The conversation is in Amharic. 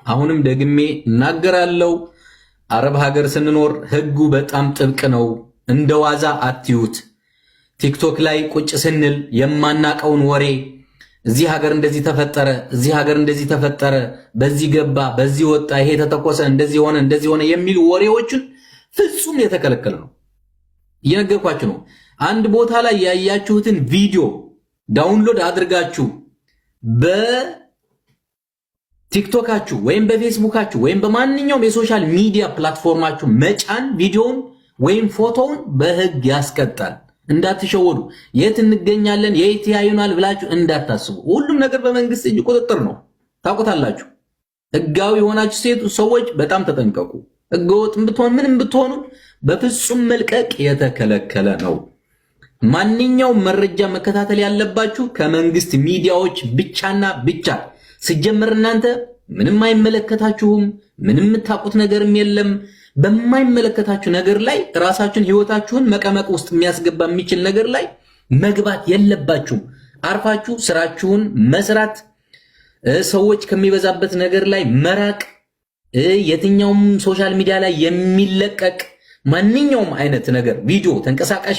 አሁንም ደግሜ እናገራለሁ። አረብ ሀገር ስንኖር ህጉ በጣም ጥብቅ ነው። እንደዋዛ አትዩት። ቲክቶክ ላይ ቁጭ ስንል የማናቀውን ወሬ እዚህ ሀገር እንደዚህ ተፈጠረ፣ እዚህ ሀገር እንደዚህ ተፈጠረ፣ በዚህ ገባ፣ በዚህ ወጣ፣ ይሄ ተተኮሰ፣ እንደዚህ ሆነ የሚሉ ወሬዎችን ፍጹም የተከለከለ ነው። እየነገርኳችሁ ነው። አንድ ቦታ ላይ ያያችሁትን ቪዲዮ ዳውንሎድ አድርጋችሁ በቲክቶካችሁ ወይም በፌስቡካችሁ ወይም በማንኛውም የሶሻል ሚዲያ ፕላትፎርማችሁ መጫን ቪዲዮውን ወይም ፎቶውን በህግ ያስቀጣል። እንዳትሸወዱ። የት እንገኛለን የት ያዩናል ብላችሁ እንዳታስቡ። ሁሉም ነገር በመንግስት እጅ ቁጥጥር ነው። ታውቁታላችሁ። ህጋዊ የሆናችሁ ሰዎች በጣም ተጠንቀቁ። ህገወጥም ብትሆን ምንም ብትሆኑ በፍጹም መልቀቅ የተከለከለ ነው። ማንኛውም መረጃ መከታተል ያለባችሁ ከመንግስት ሚዲያዎች ብቻና ብቻ። ሲጀመር እናንተ ምንም አይመለከታችሁም። ምንም የምታውቁት ነገርም የለም። በማይመለከታችሁ ነገር ላይ ራሳችሁን ህይወታችሁን መቀመቅ ውስጥ የሚያስገባ የሚችል ነገር ላይ መግባት የለባችሁም። አርፋችሁ ስራችሁን መስራት፣ ሰዎች ከሚበዛበት ነገር ላይ መራቅ፣ የትኛውም ሶሻል ሚዲያ ላይ የሚለቀቅ ማንኛውም አይነት ነገር ቪዲዮ፣ ተንቀሳቃሽ